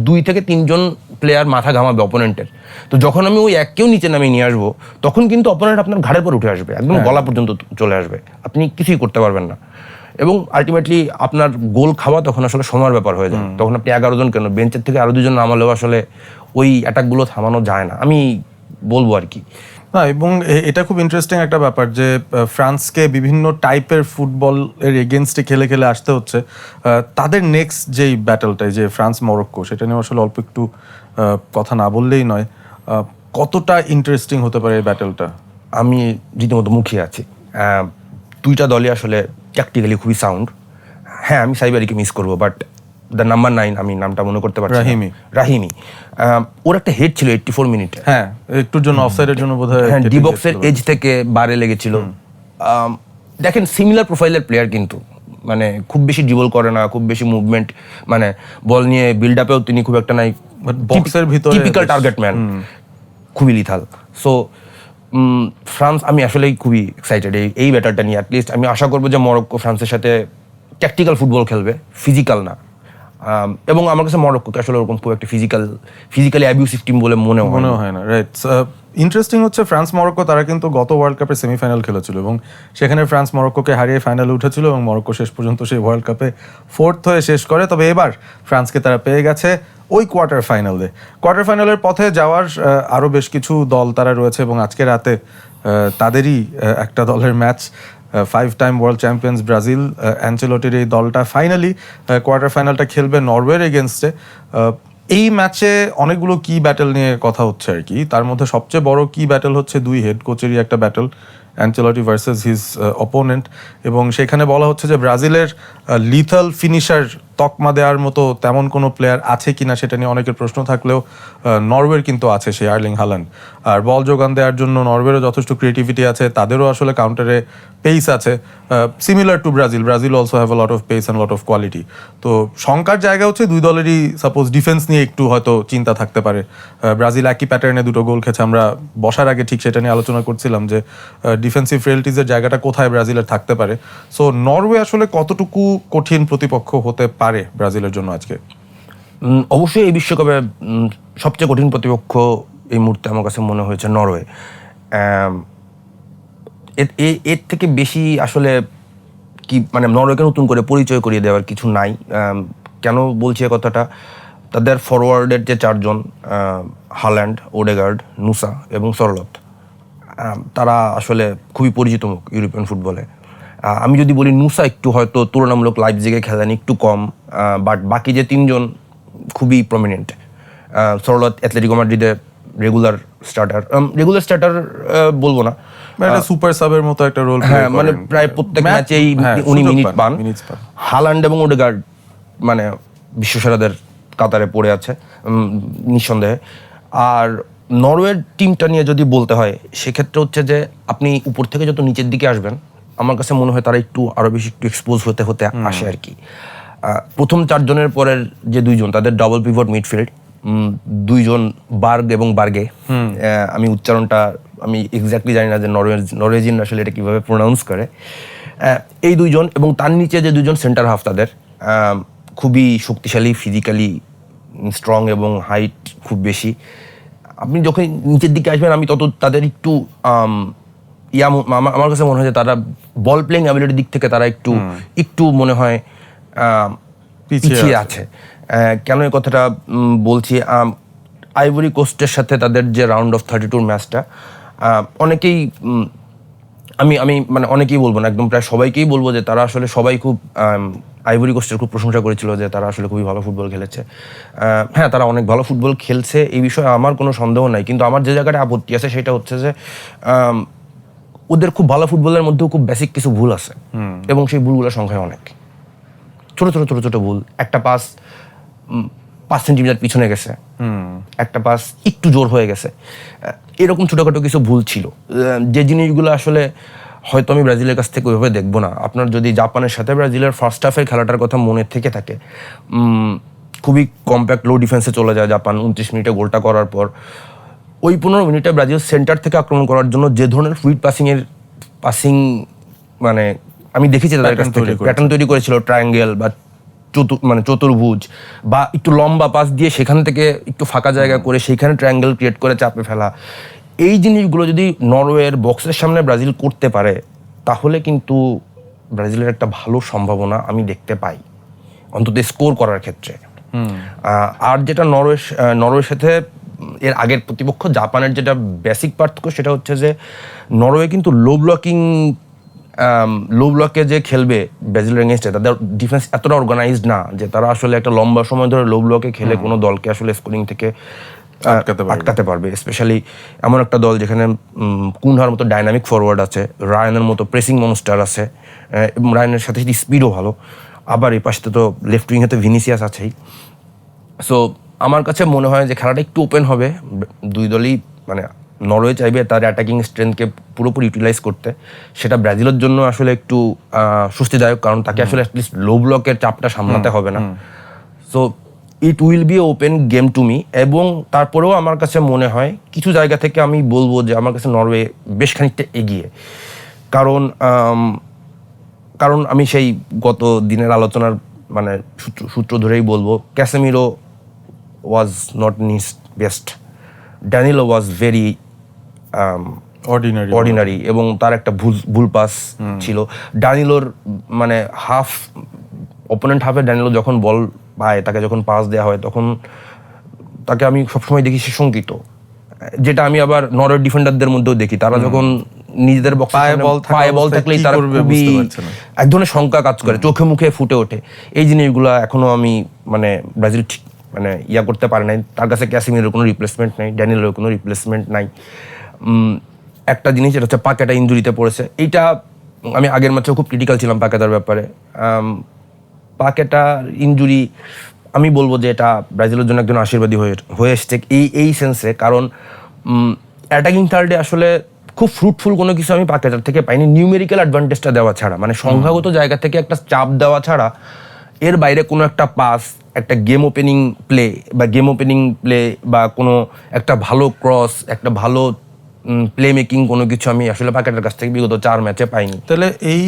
Speaker 2: 2 থেকে 3 জন প্লেয়ার মাথা ঘামাবে অপোনেন্টের। তো যখন আমি ওই এককেও নিচে নামিয়ে নিয়ে আসবো, তখন কিন্তু অপোনেন্ট আপনার ঘাড়ের পর উঠে আসবে, একদম গলা পর্যন্ত চলে আসবে, আপনি কিছুই করতে পারবেন না। এবং আলটিমেটলি আপনার গোল খাওয়া তখন আসলে সময়ের ব্যাপার হয়ে যায়। তখন আপনি 11 জন কেন, বেঞ্চের থেকে আরো 2 জন নামালেও আসলে ওই অ্যাটাকগুলো থামানো যায় না, আমি বলবো আর কি।
Speaker 1: না, এবং এটা খুব ইন্টারেস্টিং একটা ব্যাপার যে ফ্রান্সকে বিভিন্ন টাইপের ফুটবল এর এগেনস্টে খেলে খেলে আসতে হচ্ছে। তাদের নেক্সট যেই ব্যাটলটা, যে ফ্রান্স মরক্কো, সেটা নিয়ে আসলে অল্প একটু কথা না বললেই নয়। কতটা ইন্টারেস্টিং হতে পারে এই ব্যাটলটা?
Speaker 2: আমি রীতিমতো মুখিয়ে আছি। 2টা দলই আসলে ট্যাকটিক্যালি খুবই সাউন্ড। হ্যাঁ, আমি সাইবারিকে মিস করবো, বাট দ্য নাম্বার 9, আমি নামটা মনে করতে পারছি, রাহিমি। ওর একটা হেড ছিল 84 মিনিটে।
Speaker 1: হ্যাঁ, একটুর জন্য অফসাইডের জন্য বোধহয়
Speaker 2: ডি বক্সের এজ থেকে বারে লেগেছিল। দেখেন, সিমিলার প্রোফাইলের প্লেয়ার, কিন্তু মানে খুব বেশি ড্রিবল করে না, খুব বেশি মুভমেন্ট, মানে বল নিয়ে বিল্ড আপেও তিনি খুব একটা নাই,
Speaker 1: বক্সের ভিতরে
Speaker 2: টিপিক্যাল টার্গেট ম্যান, খুবই লিথাল। সো ফ্রান্স, আমি আসলেই খুবই এক্সাইটেড এই ব্যাটারটা নিয়ে। অ্যাটলিস্ট আমি আশা করবো যে মরক্কো ফ্রান্সের সাথে ট্যাকটিক্যাল ফুটবল খেলবে, ফিজিক্যাল না। এবং আমার কাছে মরক্কোকে আসলে ওরকম খুব একটা ফিজিক্যালি অ্যাবিউসিভ টিম বলে মনে
Speaker 1: হয় না। রাইট, ইন্টারেস্টিং হচ্ছে ফ্রান্স মরক্কো, তারা কিন্তু গত ওয়ার্ল্ড কাপের সেমিফাইনাল খেলেছিল এবং সেখানে ফ্রান্স মরক্কোকে হারিয়ে ফাইনালে উঠেছিল এবং মরক্কো শেষ পর্যন্ত সেই ওয়ার্ল্ড কাপে 4th হয়ে শেষ করে। তবে এবার ফ্রান্সকে তারা পেয়ে গেছে ওই কোয়ার্টার ফাইনালের পথে যাওয়ার আরও বেশ কিছু দল তারা রয়েছে এবং আজকে রাতে তাদেরই একটা দলের ম্যাচ। 5-টাইম ওয়ার্ল্ড চ্যাম্পিয়ন্স ব্রাজিল, অ্যানচেলোটির এই দলটা ফাইনালি কোয়ার্টার ফাইনালটা খেলবে নরওয়ের এগেনস্টে। এই ম্যাচে অনেকগুলো কি ব্যাটেল নিয়ে কথা হচ্ছে আর কি। তার মধ্যে সবচেয়ে বড় কি ব্যাটেল হচ্ছে 2 হেড কোচেরই একটা ব্যাটেল, অ্যানচেলোটি ভার্সেস হিজ অপোনেন্ট। এবং সেখানে বলা হচ্ছে যে ব্রাজিলের লিথাল ফিনিশার তকমা দেওয়ার মতো তেমন কোনো প্লেয়ার আছে কিনা সেটা নিয়ে অনেকের প্রশ্ন থাকলেও নরওয়ের কিন্তু আছে, সেই আর্লিং হাল্যান্ড। আর বল যোগান দেওয়ার জন্য নরওয়েরও যথেষ্ট ক্রিয়েটিভিটি আছে, তাদেরও আসলে কাউন্টারে পেস আছে, similar to Brazil also have a lot of pace and lot of quality. তো শঙ্কার জায়গা হচ্ছে 2 দলেরই সাপোজ ডিফেন্স নিয়ে একটু হয়তো চিন্তা থাকতে পারে। ব্রাজিল একই প্যাটার্নে 2টো গোল খেয়েছে, আমরা বসার আগে ঠিক সেটা নিয়ে আলোচনা করছিলাম যে ডিফেন্সিভ ফ্রেলটিজের জায়গাটা কোথায় ব্রাজিলের থাকতে পারে। সো নরওয়ে আসলে কতটুকু কঠিন প্রতিপক্ষ হতে পারে ব্রাজিলের জন্য আজকে?
Speaker 2: অবশ্যই এই বিশ্বকাপে সবচেয়ে কঠিন প্রতিপক্ষ এই মুহূর্তে আমার কাছে মনে হয়েছে নরওয়ে। এর থেকে বেশি আসলে কি, মানে নরওয়েকে নতুন করে পরিচয় করিয়ে দেওয়ার কিছু নাই। কেন বলছি এ কথাটা, তাদের ফরওয়ার্ডের যে 4 জন, হাল্যান্ড, ওডেগার্ড, নুসা এবং সরলত, তারা আসলে খুবই পরিচিত মুখ ইউরোপিয়ান ফুটবলে। আমি যদি বলি নুসা একটু হয়তো তুলনামূলক লাইপজিগে খেলেন একটু কম, বাট বাকি যে 3 জন খুবই প্রমিনেন্ট। সরলত অ্যাথলেটিকো মাদ্রিদে রেগুলার স্টার্টার বলবো না,
Speaker 1: মানে একটা সুপার সাবের মতো একটা রোল
Speaker 2: হ্যাঁ মানে প্রায় প্রত্যেক ম্যাচেই উনি মিনিট পান। হালান্ড এবং ওডেগার্ড মানে বিশ্বসেরাদের কাতারে পড়ে আছে নিঃসন্দেহে। আর নরওয়ের টিমটা নিয়ে যদি বলতে হয় সেক্ষেত্রে হচ্ছে যে আপনি উপর থেকে যত নিচের দিকে আসবেন আমার কাছে মনে হয় তারা আরো বেশি একটু এক্সপোজ হতে আসে আর কি। প্রথম 4 জনের পরের যে 2 জন তাদের ডাবল পিভট মিডফিল্ড, 2 জন বার্গ এবং বার্গে, আমি উচ্চারণটা আমি এক্স্যাক্টলি জানি না যে নরওয়েজিয়ান আসলে এটা কিভাবে প্রোনাউন্স করে। এই 2 জন এবং তার নিচে যে 2 জন সেন্টার হাফ তাদের খুবই শক্তিশালী, ফিজিক্যালি স্ট্রং এবং হাইট খুব বেশি। আপনি যখন নিচের দিকে আসবেন আমি তত তাদের একটু আমার কাছে মনে হয় যে তারা বল প্লেইং অ্যাবিলিটির দিক থেকে তারা একটু মনে হয় পিছিয়ে আছে। কেন এই কথাটা বলছি, আইভরি কোস্টের সাথে তাদের যে রাউন্ড অফ 32 ম্যাচটা অনেকেই আমি মানে অনেকেই বলবো না, একদম প্রায় সবাইকেই বলবো যে তারা আসলে সবাই খুব আইভরি কোস্টের খুব প্রশংসা করেছিল যে তারা আসলে খুবই ভালো ফুটবল খেলেছে। হ্যাঁ, তারা অনেক ভালো ফুটবল খেলছে, এই বিষয়ে আমার কোনো সন্দেহ নাই, কিন্তু আমার যে জায়গাটা আপত্তি আছে সেটা হচ্ছে যে ওদের খুব ভালো ফুটবলের মধ্যেও খুব বেসিক কিছু ভুল আছে এবং সেই ভুলগুলোর সংখ্যায় অনেক ছোট ছোট ভুল। একটা পাস 5 সেন্টিমিটার পিছনে গেছে, একটা পাস একটু জোর হয়ে গেছে, এরকম ছোটখাটো কিছু ভুল ছিল যে জিনিসগুলো আসলে হয়তো আমি ব্রাজিলের কাছ থেকে ওইভাবে দেখবো না। আপনার যদি জাপানের সাথে ব্রাজিলের ফার্স্ট হাফের খেলাটার কথা মনে থেকে থাকে, খুবই কম্প্যাক্ট লো ডিফেন্সে চলে যায় জাপান 29 মিনিটে গোলটা করার পর। ওই 15 মিনিটে ব্রাজিল সেন্টার থেকে আক্রমণ করার জন্য যে ধরনের ফ্লুইড পাসিং মানে আমি দেখেছি তাদের কাছ থেকে প্যাটার্ন তৈরি করেছিল, ট্রায়াঙ্গেল বা চতুর্ভুজ বা একটু লম্বা পাস দিয়ে সেখান থেকে একটু ফাঁকা জায়গা করে সেইখানে ট্রায়াঙ্গেল ক্রিয়েট করে চাপে ফেলা, এই জিনিসগুলো যদি নরওয়ের বক্সের সামনে ব্রাজিল করতে পারে তাহলে কিন্তু ব্রাজিলের একটা ভালো সম্ভাবনা আমি দেখতে পাই, অন্তত স্কোর করার ক্ষেত্রে। আর যেটা নরওয়ের সাথে এর আগের প্রতিপক্ষ জাপানের যেটা বেসিক পার্থক্য সেটা হচ্ছে যে নরওয়ে কিন্তু লো ব্লকে যে খেলবে ব্রাজিলের এগেইনস্টে, তাদের ডিফেন্স এতটা অর্গানাইজড না যে তারা আসলে একটা লম্বা সময় ধরে লো ব্লকে খেলে কোনো দলকে আসলে স্কোরিং থেকে আটকাতে পারবে। স্পেশালি এমন একটা দল যেখানে কুনহার মতো ডাইনামিক ফরওয়ার্ড আছে, রায়ানের মতো প্রেসিং মনস্টার আছে এবং রায়ানের সাথে সাথে স্পিডও ভালো, আবার এই পাশে তো লেফট উইংয়ে তো ভিনিসিয়াস আছেই। সো আমার কাছে মনে হয় যে খেলাটা একটু ওপেন হবে, 2 দলই মানে নরওয়ে চাইবে তার অ্যাটাকিং স্ট্রেংথকে পুরোপুরি ইউটিলাইজ করতে, সেটা ব্রাজিলের জন্য আসলে একটু স্বস্তিদায়ক, কারণ তাকে আসলে অ্যাটলিস্ট লো ব্লকের চাপটা সামলাতে হবে না। So it will be open game to me. এবং তারপরেও আমার কাছে মনে হয় কিছু জায়গা থেকে আমি বলবো যে আমার কাছে নরওয়ে বেশ খানিকটা এগিয়ে, কারণ আমি সেই গত দিনের আলোচনার মানে সূত্র ধরেই বলবো, ক্যাসেমিরো ওয়াজ নট নিজ best, Danilo was very ordinary এবং তার একটা ভুল পাস ছিল। ড্যানিলোর মানে অপোনেন্ট হাফে ড্যানিলো যখন বল পায়, তাকে যখন পাস দেওয়া হয় তখন তাকে আমি সবসময় দেখি সে শঙ্কিত, যেটা আমি আবার নরওয়ের ডিফেন্ডারদের মধ্যেও দেখি, তারা যখন নিজেদের পায়ে বল থাকলেই তারা খুবই এক ধরনের শঙ্কা কাজ করে, চোখে মুখে ফুটে ওঠে। এই জিনিসগুলো এখনো আমি মানে ব্রাজিল ঠিক মানে করতে পারে নাই। তার কাছে ক্যাসিমিরোর কোনো রিপ্লেসমেন্ট নাই, ড্যানিয়েলের কোনো রিপ্লেসমেন্ট নাই। একটা জিনিস যেটা হচ্ছে পাকেটা ইনজুরিতে পড়েছে, এইটা আমি আগের ম্যাচেও খুব ক্রিটিক্যাল ছিলাম পাকেটার ব্যাপারে। পাকেটা ইনজুরি আমি বলবো যে এটা ব্রাজিলের জন্য একজন আশীর্বাদী হয়ে এসছে এই সেন্সে, কারণ অ্যাটাকিং থার্ডে আসলে খুব ফ্রুটফুল কোনো কিছু আমি পাকেটার থেকে পাইনি, নিউমেরিক্যাল অ্যাডভান্টেজটা দেওয়া ছাড়া, মানে সংখ্যাগত জায়গা থেকে একটা চাপ দেওয়া ছাড়া এর বাইরে কোনো একটা পাস, একটা গেম ওপেনিং প্লে বা কোনো একটা ভালো ক্রস, একটা ভালো প্লে মেকিং কোনো কিছু আমি আসলে পাকেটার কাছ থেকে বিগত 4 ম্যাচে পাইনি।
Speaker 1: তাহলে এই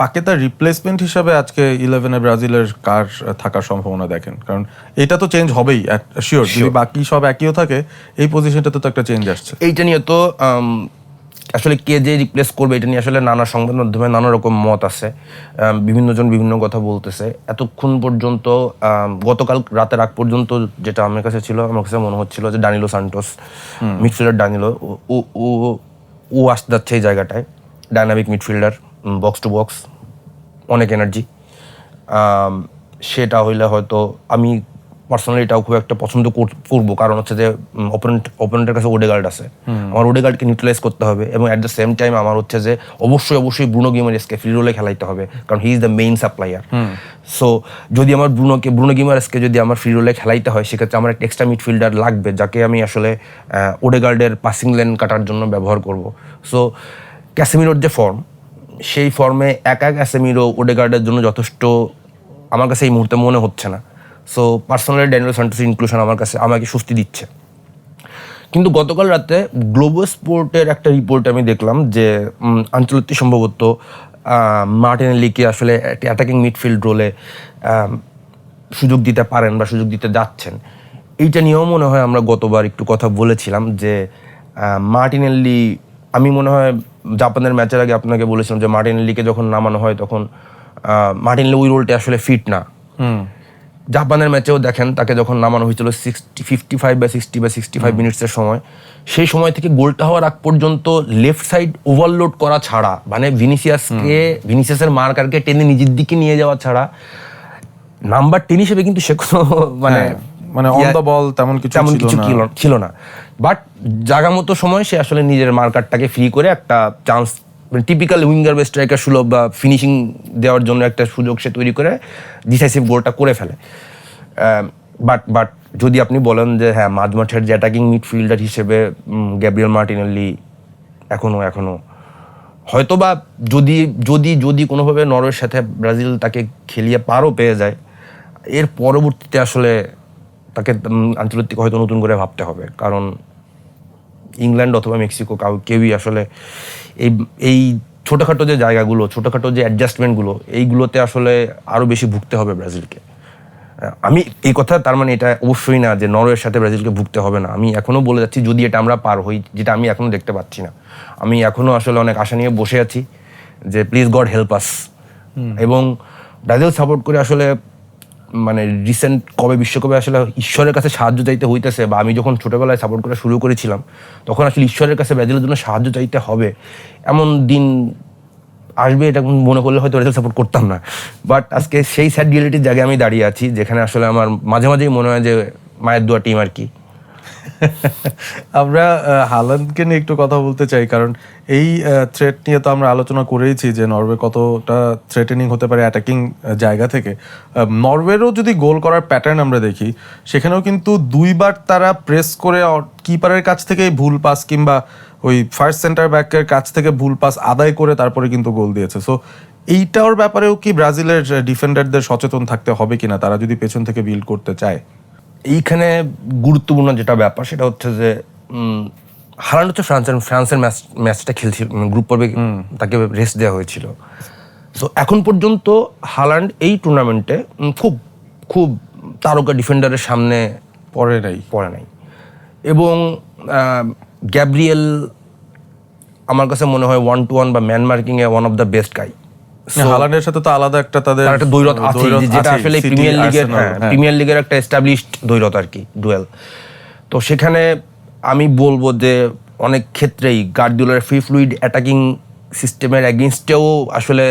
Speaker 1: পাকেতার রিপ্লেসমেন্ট হিসাবে আজকে 11-এ ব্রাজিলের কার থাকার সম্ভাবনা দেখেন? কারণ এটা তো চেঞ্জ হবেই শিওর, যদি বাকি সব একইও থাকে এই পজিশনটাতে তো একটা চেঞ্জ আসছে।
Speaker 2: এইটা নিয়ে তো আসলে কে যে রিপ্লেস করবে এটা নিয়ে আসলে নানা সংবাদ মাধ্যমে নানা রকম মত আছে, বিভিন্ন জন বিভিন্ন কথা বলতেছে। এতক্ষণ পর্যন্ত গতকাল রাতের আগ পর্যন্ত যেটা আমার কাছে ছিল, আমার কাছে মনে হচ্ছিল যে ডানিলো সান্টোস, মিডফিল্ডার ডানিলো, ও আসতে যাচ্ছে এই জায়গাটায়, dynamic midfielder, box to box, অনেক এনার্জি। সেটা হইলে হয়তো আমি পার্সোনালি এটাও খুব একটা পছন্দ করবো, কারণ হচ্ছে যে অপোনেন্টের কাছে ওডেগার্ড আছে, আমার ওডেগার্ডকে নিউট্রালাইজ করতে হবে, এবং অ্যাট দ্য সেম টাইম আমার হচ্ছে যে অবশ্যই ব্রুনো গিমারেসকে ফ্রি রোলে খেলাইতে হবে, কারণ he is the main supplier. So যদি আমার ব্রুনো গিমারেসকে যদি আমার ফ্রি রোলে খেলাইতে হয়, সেক্ষেত্রে আমার একটা এক্সট্রা মিডফিল্ডার লাগবে, যাকে আমি আসলে ওডেগার্ডের পাসিং লেন কাটার জন্য ব্যবহার করব। সো ক্যাসেমিরোর যে ফর্ম, সেই ফর্মে একা ক্যাসেমিরো ওডেগার্ডের জন্য যথেষ্ট আমার কাছে এই মুহূর্তে মনে হচ্ছে না। সো পার্সোনালি ড্যানিয়েল সান্টোসের ইনক্লুশন আমাকে স্বস্তি দিচ্ছে। কিন্তু গতকাল রাতে গ্লোবো স্পোর্টের একটা রিপোর্ট আমি দেখলাম যে আঞ্চলিক সম্ভবত মার্টিনেলিকে আসলে অ্যাটাকিং মিডফিল্ড রোলে সুযোগ দিতে পারেন বা সুযোগ দিতে যাচ্ছেন। এইটা নিয়েও মনে হয় আমরা গতবার একটু কথা বলেছিলাম যে মার্টিনেল্লি, আমি মনে হয় জাপানের ম্যাচের আগে আপনাকে বলেছিলাম যে মার্টিনেল্লিকে যখন নামানো হয় তখন মার্টিনেল্লি ওই রোলটা আসলে ফিট না। জাপানের ম্যাচেও দেখেন তাকে যখন নামানো হয়েছিল 65 মিনিটসের সময়, সেই সময় থেকে গোলটা হওয়ার আগ পর্যন্ত লেফট সাইড ওভারলোড করা ছাড়া, মানে ভিনিসিয়াসের মার্কারকে টেনে নিজের দিকে নিয়ে যাওয়া ছাড়া নাম্বার 10 হিসেবে কিন্তু সে কোনো
Speaker 1: মানে অন দ্য বল তেমন কিছু
Speaker 2: ছিল না। বাট জায়গা মতো সময় সে আসলে নিজের মার্কারটাকে ফ্রি করে একটা চান্স, টিপিক্যাল উইঙ্গার বা স্ট্রাইকার সুলভ বা ফিনিশিং দেওয়ার জন্য একটা সুযোগ সে তৈরি করে ডিসাইসিভ গোলটা করে ফেলে। বাট যদি আপনি বলেন যে হ্যাঁ, মাঝমাঠের যে অ্যাটাকিং মিডফিল্ডার হিসেবে গ্যাব্রিয়েল মার্টিনেল্লি এখনো হয়তো বা যদি কোনোভাবে নরওয়ের সাথে ব্রাজিল তাকে খেলিয়ে পারও পেয়ে যায়, এর পরবর্তীতে আসলে তাকে আঞ্চলিক হয়তো নতুন করে ভাবতে হবে, কারণ ইংল্যান্ড অথবা মেক্সিকো কেউই আসলে এই ছোটোখাটো যে জায়গাগুলো, ছোটোখাটো যে অ্যাডজাস্টমেন্টগুলো, এইগুলোতে আসলে আরও বেশি ভুগতে হবে ব্রাজিলকে। আমি এই কথা তার মানে এটা অবশ্যই না যে নরওয়ের সাথে ব্রাজিলকে ভুগতে হবে না। আমি এখনও বলে যাচ্ছি যদি এটা আমরা পার হই, যেটা আমি এখনও দেখতে পাচ্ছি না। আমি এখনও আসলে অনেক আশা নিয়ে বসে আছি যে প্লিজ গড হেল্প আস। এবং ব্রাজিল সাপোর্ট করে আসলে মানে রিসেন্ট কবে বিশ্বকাপে আসলে ঈশ্বরের কাছে সাহায্য চাইতে হইতেছে, বা আমি যখন ছোটোবেলায় সাপোর্ট করা শুরু করেছিলাম তখন আসলে ঈশ্বরের কাছে ব্রাজিলের জন্য সাহায্য চাইতে হবে এমন দিন আসবে, এটা মনে করলে হয়তো ব্রাজিল সাপোর্ট করতাম না। বাট আজকে সেই স্যাড রিয়েলিটির জায়গায় আমি দাঁড়িয়ে আছি, যেখানে আসলে আমার মাঝে মাঝেই মনে হয় যে মায়ের দোয়া টিম আর কি।
Speaker 1: আমরা হালান্ডকে নিয়ে একটু কথা বলতে চাই, কারণ এই থ্রেট নিয়ে তো আমরা আলোচনা করেইছি যে নরওয়ে কতটা থ্রেটেনিং হতে পারে অ্যাটাকিং জায়গা থেকে। নরওয়েরও যদি গোল করার প্যাটার্ন আমরা দেখি, সেখানেও কিন্তু দুইবার তারা প্রেস করে কিপারের কাছ থেকে ভুল পাস কিংবা ওই ফার্স্ট সেন্টার ব্যাকের কাছ থেকে ভুল পাস আদায় করে তারপরে কিন্তু গোল দিয়েছে। সো এইটার ব্যাপারেও কি ব্রাজিলের ডিফেন্ডারদের সচেতন থাকতে হবে কিনা, তারা যদি পেছন থেকে বিল্ড করতে চায়?
Speaker 2: এইখানে গুরুত্বপূর্ণ যেটা ব্যাপার সেটা হচ্ছে যে হালান্ড হচ্ছে ফ্রান্সের ম্যাচটা খেলছিল, গ্রুপ পর্বে তাকে রেস্ট দেওয়া হয়েছিল। সো এখন পর্যন্ত হালান্ড এই টুর্নামেন্টে খুব তারকা ডিফেন্ডারের সামনে পড়ে নাই। এবং গ্যাব্রিয়েল আমার কাছে মনে হয় 1-to-1 বা ম্যান মার্কিং এ one of the best guy.
Speaker 1: হালান্ডের সাথে তো আলাদা একটা তাদের
Speaker 2: একটা দ্বৈরথ আছে, যেটা আসলে প্রিমিয়ার লিগের একটা এস্টাবলিশড দ্বৈরথ আর কি, ডুয়েল। তো সেখানে আমি বলবো যে অনেক ক্ষেত্রেই গার্দিওলার ফ্রি ফ্লুইড অ্যাটাকিং সিস্টেমের এগেইনস্টেও আসলে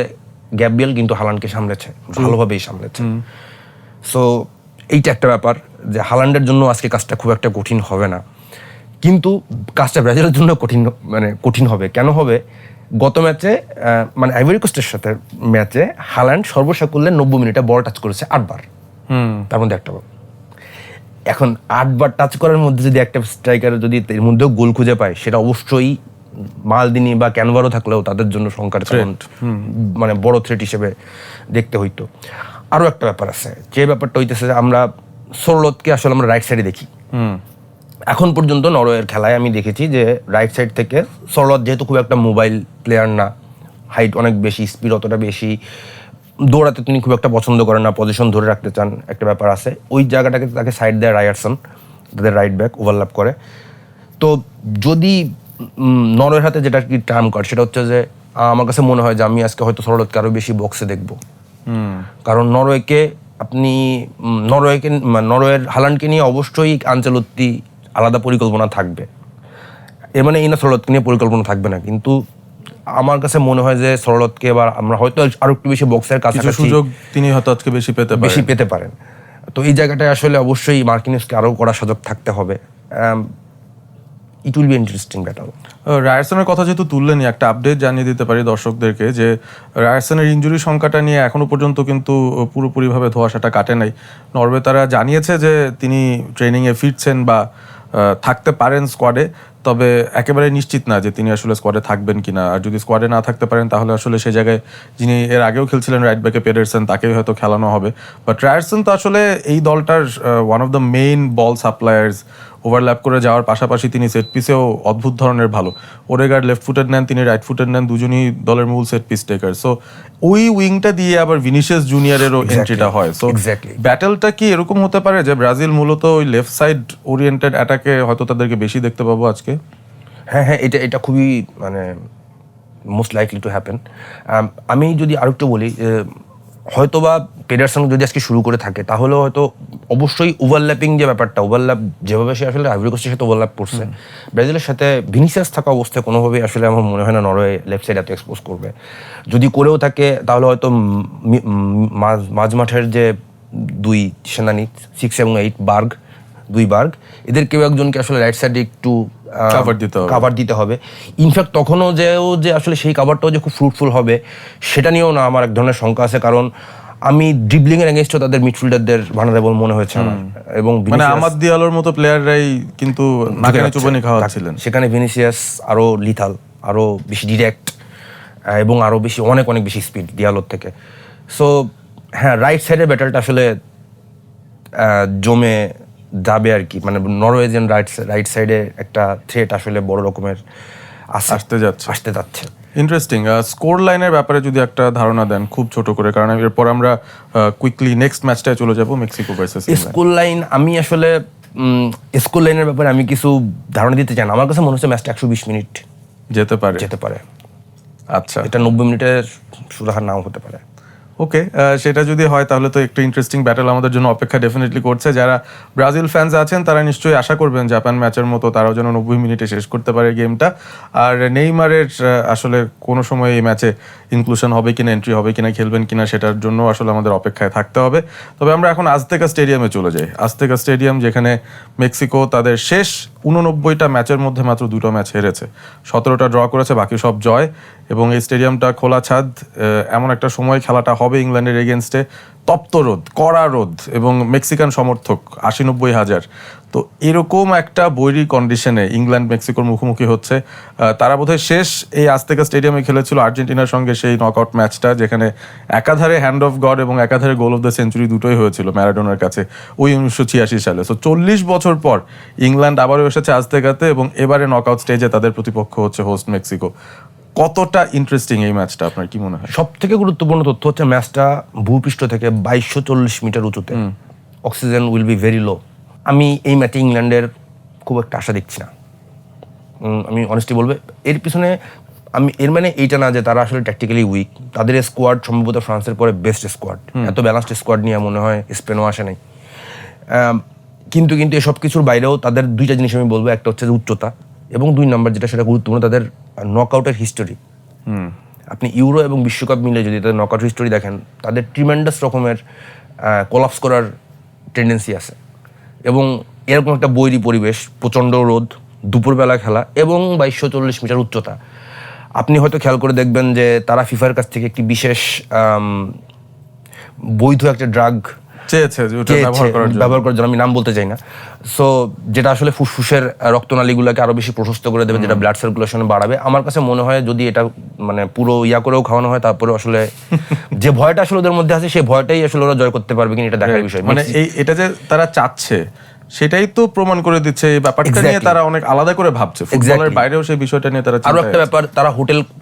Speaker 2: গ্যাব্রিয়েল কিন্তু হালান্ডকে সামলেছে, ভালোভাবেই সামলেছে। সো এইটা একটা ব্যাপার যে হালান্ডের জন্য আজকে কাজটা খুব একটা কঠিন হবে না, কিন্তু কাজটা ব্রাজিলের জন্য কঠিন হবে। কেন হবে? গত ম্যাচে মানে আইভরি কোস্টের সাথে ম্যাচে হালান্ড সর্বসাকুল্যে 90 মিনিটে বল টাচ করেছে 8 বার, তার মধ্যে একটা বল। এখন 8 বার টাচ করার মধ্যে যদি একটা স্ট্রাইকার যদি এর মধ্যেও গোল খুঁজে পায়, সেটা অবশ্যই মালদিনি বা ক্যানভারো থাকলেও তাদের জন্য সংখ্যার মানে বড় থ্রেট হিসেবে দেখতে হইতো। আরও একটা ব্যাপার আছে, যে ব্যাপারটা হইতেছে আমরা সোরলতকে আসলে আমরা রাইট সাইডে দেখি। এখন পর্যন্ত নরওয়ের খেলায় আমি দেখেছি যে রাইট সাইড থেকে সরলত যেহেতু খুব একটা মোবাইল প্লেয়ার না, হাইট অনেক বেশি, স্পিড অতটা বেশি, দৌড়াতে তিনি খুব একটা পছন্দ করেন না, পজিশন ধরে রাখতে চান, একটা ব্যাপার আছে। ওই জায়গাটাকে তাকে সাইড দেয় রায়ারসন, তাদের রাইট ব্যাক ওভারল্যাপ করে। তো যদি নরওয়ের হাতে যেটা কি টার্ম কার্ড, সেটা হচ্ছে যে আমার কাছে মনে হয় যে আমি আজকে হয়তো সরলতকে আরও বেশি বক্সে দেখবো, কারণ নরওয়ের হালান্ডকে নিয়ে অবশ্যই আঞ্চলত্তি আলাদা পরিকল্পনা থাকবে। এর মানে এই না সরলতকে নিয়ে পরিকল্পনা থাকবে না, কিন্তু আমার কাছে মনে হয় যে সরলতকে এবার আমরা হয়তো আরো একটু বেশি বক্সের কাছে
Speaker 1: সুযোগ তিনি হয়তো আজকে বেশি পেতে
Speaker 2: পারেন। তো এই জায়গাটায় আসলে অবশ্যই মার্কিনিউসকে আরও কড়া সজাগ থাকতে হবে। It will be interesting battle.
Speaker 1: রায়ারসনের কথা যেহেতু তুললেনি, একটা আপডেট জানিয়ে দিতে পারি দর্শকদেরকে যে রায়ারসনের ইনজুরি সংখ্যাটা নিয়ে এখনো পর্যন্ত কিন্তু পুরোপুরিভাবে ধোঁয়াশাটা কাটে নাই। নরওয়ে তারা জানিয়েছে যে তিনি ট্রেনিংয়ে ফিরছেন বা থাকতে পারেন স্কোয়াডে, তবে একেবারে নিশ্চিত না যে তিনি আসলে স্কোয়াডে থাকবেন কিনা। আর যদি স্কোয়াডে না থাকতে পারেন তাহলে আসলে সে জায়গায় যিনি এর আগেও খেলছিলেন রাইট ব্যাকে পেডারসন, তাকেই হয়তো খেলানো হবে। বাট রায়ারসন তো আসলে এই দলটার one of the main ball suppliers. Overlap করে যাওয়ার পাশাপাশি তিনি সেট পিসেও অদ্ভুত ধরনের ভালো। ওডেগার্ড লেফট ফুটেড নেন, তিনি রাইট ফুটেড নেন, দুজনই দলের মূল সেট পিস টেকার। সো ওই উইংটা দিয়ে আবার ভিনিসিয়াস জুনিয়রেরও এন্ট্রিটা হয়। সো ব্যাটেলটা কি এরকম হতে পারে যে ব্রাজিল মূলত ওই লেফট সাইড ওরিয়েন্টেড অ্যাটাকে হয়তো তাদেরকে বেশি দেখতে পাবো আজকে?
Speaker 2: হ্যাঁ, এটা খুবই মানে মোস্ট লাইকলি টু হ্যাপেন। আমি যদি আরেকটু বলি, হয়তোবা পেডারসন যদি আজকে শুরু করে থাকে তাহলে হয়তো অবশ্যই ওভারল্যাপিং যে ব্যাপারটা, ওভারল্যাপ যেভাবে সে আসলে আইভরি কোস্টের সাথে ওভারল্যাপ করছে, ব্রাজিলের সাথে ভিনিসিয়াস থাকা অবস্থায় কোনোভাবেই আসলে আমার মনে হয় না নরওয়ে লেফট সাইড এত এক্সপোজ করবে। যদি করেও থাকে তাহলে হয়তো মাঝ মাঠের যে দুই সেনানি 6 এবং 8 দুই বার্গ, এদের কেউ একজনকে আসলে রাইট সাইডে একটু কাভার দিতে হবে। ইনফ্যাক্ট তখনও যে আসলে সেই কাভারটাও যে খুব ফ্রুটফুল হবে সেটা নিয়েও না আমার এক ধরনের শঙ্কা আছে, কারণ আমি ড্রিবলিং এর এগেইনস্টও তাদের মিডফিল্ডারদের ভালনারেবল মনে হয়েছে আমার। এবং
Speaker 1: মানে আমাদ দিয়ালোর মতো প্লেয়াররাই কিন্তু নাকানি চুবানি খাওয়াচ্ছিলেন।
Speaker 2: সেখানে ভিনিসিয়াস আরো লিথাল, আরো বেশি ডিরেক্ট এবং আরো বেশি অনেক বেশি স্পিড দিয়ালোর থেকে। সো হ্যাঁ, রাইট সাইডের ব্যাটেলটা আসলে জমে যাবে আর কি। মানে নরওয়েজিয়ান রাইট সাইডে একটা থ্রেট আসলে বড় রকমের আসতে যাচ্ছে।
Speaker 1: ইন্টারেস্টিং। স্কোর লাইনের ব্যাপারে যদি একটা ধারণা দেন খুব ছোট করে, কারণ এরপর আমরা কুইকলি নেক্সট ম্যাচটায় চলে যাব, Mexico versus England.
Speaker 2: Score line আমি আসলে স্কোর লাইনের ব্যাপারে আমি কিছু ধারণা দিতে চাই না। আমার কাছে মনে হচ্ছে ম্যাচটা 120 মিনিট যেতে পারে।
Speaker 1: আচ্ছা,
Speaker 2: এটা 90 মিনিটের সুরাহার নাও হতে পারে।
Speaker 1: ওকে, সেটা যদি হয় তাহলে তো একটু ইন্টারেস্টিং ব্যাটেল আমাদের জন্য অপেক্ষা ডেফিনেটলি করছে। যারা ব্রাজিল ফ্যান্স আছেন তারা নিশ্চয়ই আশা করবেন জাপান ম্যাচের মতো তারাও যেন 90 মিনিটে শেষ করতে পারে গেমটা। আর নেইমারের আসলে কোনো সময় এই ম্যাচে ইনক্লুশন হবে কিনা, এন্ট্রি হবে কিনা, খেলবেন কিনা, সেটার জন্য আসলে আমাদের অপেক্ষায় থাকতে হবে। তবে আমরা এখন আজতেকা স্টেডিয়ামে চলে যাই। আজতেকা স্টেডিয়াম, যেখানে মেক্সিকো তাদের শেষ 89টা ম্যাচের মধ্যে মাত্র 2টো ম্যাচ হেরেছে, 17টা ড্র করেছে, বাকি সব জয়। এবং এই স্টেডিয়ামটা খোলা ছাদ, এমন একটা সময় খেলাটা হবে ইংল্যান্ডের এগেনস্টে, তপ্ত রোদ, কড়া রোদ এবং মেক্সিকান সমর্থক 80-90 হাজার। তো এরকম একটা বৈরী কন্ডিশনে ইংল্যান্ড মেক্সিকোর মুখোমুখি হচ্ছে। তারা বোধহয় শেষ এই আজতেকা স্টেডিয়ামে খেলেছিল আর্জেন্টিনার সঙ্গে সেই নকআউট ম্যাচটা, যেখানে একাধারে হ্যান্ড অফ গড এবং একাধারে গোল অফ দ্য সেঞ্চুরি দুটোই হয়েছিল ম্যারাডোনার কাছে ওই 1986 সালে। সো 40 বছর পর ইংল্যান্ড আবারও এসেছে আজতেকাতে এবং এবারে নকআউট স্টেজে তাদের প্রতিপক্ষ হচ্ছে হোস্ট মেক্সিকো। কতটা ইন্টারেস্টিং এই ম্যাচটা, আপনার কি মনে হয়?
Speaker 2: সব থেকে গুরুত্বপূর্ণ তথ্য হচ্ছে ম্যাচটা ভূপৃষ্ঠ থেকে 2240 মিটার উঁচুতে। Oxygen will be very low. আমি এই ম্যাচে ইংল্যান্ডের খুব একটা আশা দেখছি না। আমি অনেস্টলি বলবো, এর পিছনে এর মানে এইটা না যে তারা আসলে ট্যাকটিক্যালি উইক। তাদের স্কোয়াড সম্ভবত ফ্রান্সের পরে বেস্ট স্কোয়াড। এত ব্যালেন্সড স্কোয়াড নিয়ে মনে হয় স্পেনও আসে নাই। কিন্তু এসব কিছুর বাইরেও তাদের দুইটা জিনিস আমি বলবো, একটা হচ্ছে উচ্চতা এবং 2 নম্বর যেটা সেটা গুরুত্বপূর্ণ, তাদের নকআউটের হিস্টোরি। আপনি ইউরো এবং বিশ্বকাপ মিলে যদি তাদের নকআউট হিস্টোরি দেখেন, তাদের ট্রিমেন্ডাস রকমের কোলাপস করার টেন্ডেন্সি আছে। এবং এরকম একটা বৈরী পরিবেশ, প্রচণ্ড রোদ, দুপুরবেলা খেলা এবং 2240 মিটার উচ্চতা। আপনি হয়তো খেয়াল করে দেখবেন যে তারা ফিফার কাছ থেকে একটি বিশেষ বৈধ একটা ড্রাগ
Speaker 1: চেয়েছে
Speaker 2: ব্যবহার করার জন্য, আমি নাম বলতে চাই না। সো যেটা আসলে ফুসফুসের রক্তনালীগুলোকে আরো বেশি প্রশস্ত করে দেবে, যেটা ব্লাড সার্কুলেশন বাড়াবে। আমার কাছে মনে হয় যদি এটা মানে পুরো করেও খাওয়ানো হয়, তারপরে আসলে যে ভয়টা আসলে ওদের মধ্যে আছে সেই ভয়টাই আসলে ওরা জয় করতে পারবে কিনা এটা দেখার বিষয়।
Speaker 1: মানে এটা যে তারা চাচ্ছে সেটাই তো প্রমাণ করে দিচ্ছে এই ব্যাপারটা নিয়ে তারা অনেক আলাদা করে ভাবছে। ফুটবলের বাইরেও সেই বিষয়টা নিয়ে তারা
Speaker 2: আরো একটা ব্যাপার, তারা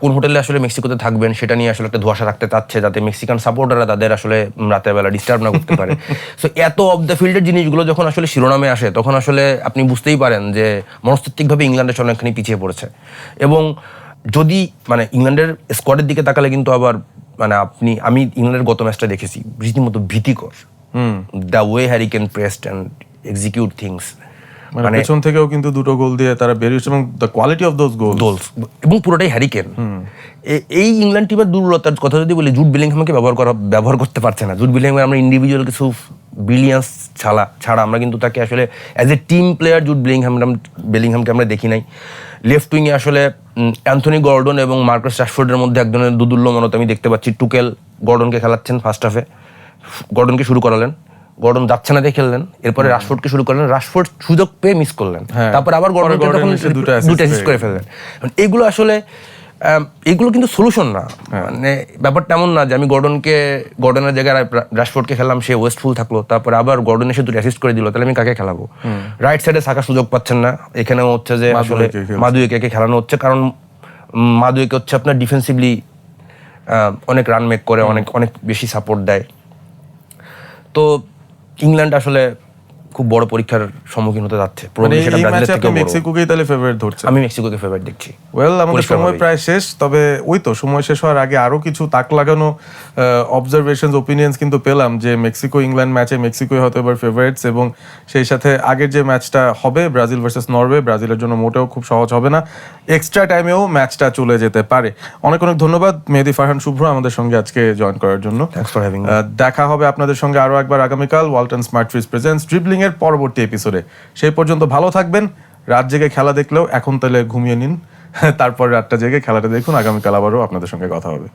Speaker 2: কোন হোটেলে আসলে মেক্সিকোতে থাকবেন সেটা নিয়ে আসলে একটা ধোঁয়াশা রাখতে চাচ্ছে, যাতে মেক্সিকান সাপোর্টাররা তাদের আসলে রাতের বেলা ডিস্টার্ব না করতে পারে। সো এত অফ দ্য ফিল্ডের জিনিসগুলো যখন আসলে শিরোনামে আসে, তখন আসলে আপনি বুঝতেই পারেন যে মনস্তাত্ত্বিকভাবে ইংল্যান্ডের অনেকখানি পিছিয়ে পড়েছে। এবং যদি মানে ইংল্যান্ডের স্কোয়াডের দিকে তাকালে কিন্তু আবার মানে আমি ইংল্যান্ডের গত ম্যাচটা দেখেছি, রীতিমতো ভীতিকর। The way Harry Kane pressed and execute things,
Speaker 1: মানে পেছন থেকেও কিন্তু 2টো গোল দিয়ে তারা বেরিয়েছে এবং the quality of those goals
Speaker 2: এবং পুরোটাই হ্যারিকেন। এই ইংল্যান্ড টিমের দুর্বলতার কথা যদি বলি, জুড বেলিংহামকে ব্যবহার করতে পারছে না। জুড বেলিংহাম আমরা ইন্ডিভিজুয়াল কিছু ব্রিলিয়ান্স ছাড়া আমরা কিন্তু তাকে আসলে as a team player Jude বেলিংহামকে আমরা দেখি নাই। লেফট উইংয়ে আসলে অ্যান্থনি গর্ডন এবং মার্কাস রাশফোর্ডের মধ্যে এক ধরনের দুদুল্যমানত আমি দেখতে পাচ্ছি। টুকেল গর্ডনকে খেলাচ্ছেন ফার্স্ট হাফে, গর্ডনকে শুরু করালেন, গর্ডন যাচ্ছে না দিয়ে খেললেন, এরপরে রাশফোর্ডকে শুরু করলেন, রাশফোর্ড সুযোগ পেয়ে মিস করলেন, তারপর আবার গর্ডনকে তখন দুটো অ্যাসিস্ট করে ফেললেন। এগুলো আসলে এগুলো কিন্তু সলিউশন না। মানে ব্যাপারটা এমন না যে আমি গর্ডনের জায়গায় রাশফোর্ডকে খেললাম, সে ওয়েস্টফুল থাকলো, তারপরে আবার গর্ডন এসে দুটো অ্যাসিস্ট করে দিল, তাহলে আমি কাকে খেলাবো? রাইট সাইডে সাকা সুযোগ পাচ্ছেন না, এখানেও হচ্ছে যে আসলে মাদুয়েকে খেলানো হচ্ছে, কারণ মাদুয়েকে হচ্ছে আপনার ডিফেন্সিভলি অনেক রান মেক করে, অনেক বেশি সাপোর্ট দেয়। তো ইংল্যান্ড আসলে খুব বড় পরীক্ষার সম্মুখীন হতে যাচ্ছে।
Speaker 1: মেক্সিকোকেই তাহলে ফেভারিট ধরছে?
Speaker 2: আমি মেক্সিকোকে ফেভারিট দেখছি।
Speaker 1: ওয়েল, আমাদের সময় প্রায় শেষ, তবে ওই তো সময় শেষ হওয়ার আগে আরো কিছু তাক লাগানো অবজারভেশনস, ওপিনিয়ন্স কিন্তু পেলাম যে মেক্সিকো ইংল্যান্ড ম্যাচে মেক্সিকোই হয়তো এবার ফেভারিটস, এবং সেই সাথে আগের যে ম্যাচটা হবে ব্রাজিল ভার্সেস নরওয়ে, ব্রাজিলের জন্য মোটেও খুব সহজ হবে না, এক্সট্রা টাইমেও ম্যাচটা চলে যেতে পারে। অনেক ধন্যবাদ মেহেদী ফারহান শুভ্র আমাদের সঙ্গে আজকে জয়েন করার জন্য।
Speaker 2: Thanks for having me.
Speaker 1: দেখা হবে আপনাদের সঙ্গে আরো একবার আগামীকাল Walton smart fridge presents dribbling এর পরবর্তী এপিসোডে। সেই পর্যন্ত ভালো থাকবেন। রাত জেগে খেলা দেখলেও এখন তাহলে ঘুমিয়ে নিন, তারপর রাতটা জেগে খেলাটা দেখুন। আগামীকাল আবারও আপনাদের সঙ্গে কথা হবে।